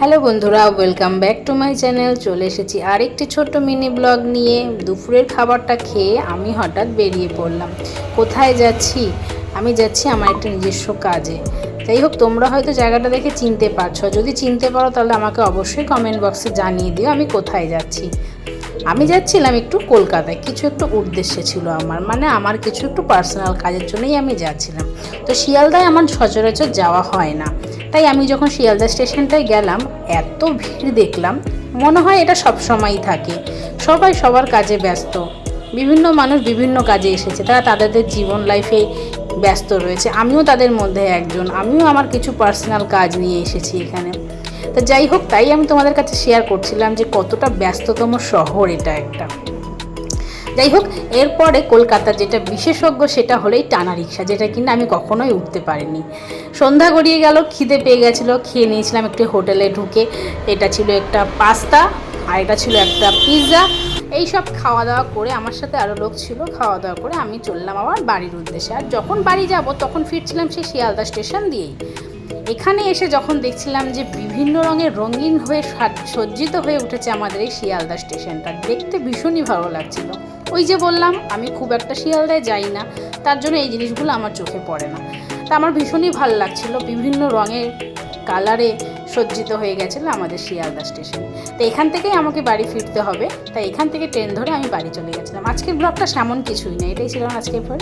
Hello বন্ধুরা, welcome back to my channel. চলে এসেছি আরেকটি ছোট্ট মিনি ব্লগ নিয়ে। দুপুরের খাবারটা খেয়ে আমি হঠাৎ বেরিয়ে পড়লাম। কোথায় যাচ্ছি? আমি যাচ্ছি আমার একটা নিজস্ব কাজে। যাই হোক, তোমরা হয়তো জায়গাটা দেখে চিনতে পারছো। যদি চিনতে পারো তাহলে আমাকে অবশ্যই কমেন্ট বক্সে জানিয়ে দিও আমি কোথায় যাচ্ছি। আমি যাচ্ছিলাম একটু কলকাতায়, কিছু একটু উদ্দেশ্যে ছিল আমার কিছু একটু পার্সোনাল কাজের জন্যই আমি যাচ্ছিলাম। তো শিয়ালদায় আমার সচরাচর যাওয়া হয় না, তাই আমি যখন শিয়ালদা স্টেশনটায় গেলাম এত ভিড় দেখলাম, মনে হয় এটা সব সময়ই থাকে। সবাই সবার কাজে ব্যস্ত, বিভিন্ন মানুষ বিভিন্ন কাজে এসেছে, তারা তাদের জীবন লাইফে ব্যস্ত রয়েছে। আমিও তাদের মধ্যে একজন, আমিও আমার কিছু পার্সোনাল কাজ নিয়ে এসেছি এখানে। তো যাই হোক, তাই আমি তোমাদের কাছে শেয়ার করছিলাম যে কতটা ব্যস্ততম শহর এটা একটা। যাই হোক, এরপরে কলকাতার যেটা বিশেষজ্ঞ সেটা হলোই টানা রিক্সা, যেটা কিনা আমি কখনোই উঠতে পারিনি। সন্ধ্যা গড়িয়ে গেল, খিদে পেয়ে গেছিলো, খেয়ে নিয়েছিলাম একটি হোটেলে ঢুকে। এটা ছিল একটা পাস্তা আর এটা ছিল একটা পিৎজা। এইসব খাওয়া দাওয়া করে, আমার সাথে আরও লোক ছিল, খাওয়া দাওয়া করে আমি চললাম আমার বাড়ির উদ্দেশ্যে। আর যখন বাড়ি যাব তখন ফিরছিলাম সেই শিয়ালদা স্টেশন দিয়েই। এখানে এসে যখন দেখছিলাম যে বিভিন্ন রঙের রঙিন হয়ে সজ্জিত হয়ে উঠেছে আমাদের এই শিয়ালদা স্টেশনটা, দেখতে ভীষণই ভালো লাগছিল। ওই যে বললাম, আমি খুব একটা শিয়ালদায় যাই না, তার জন্য এই জিনিসগুলো আমার চোখে পড়ে না। তা আমার ভীষণই ভালো লাগছিল, বিভিন্ন রঙের কালারে সজ্জিত হয়ে গেছিলো আমাদের শিয়ালদা স্টেশন। তো এখান থেকেই আমাকে বাড়ি ফিরতে হবে, তাই এখান থেকে ট্রেন ধরে আমি বাড়ি চলে গেছিলাম। আজকের ব্লগটা সেমন কিছুই না, এটাই ছিল আজকের ব্লগ।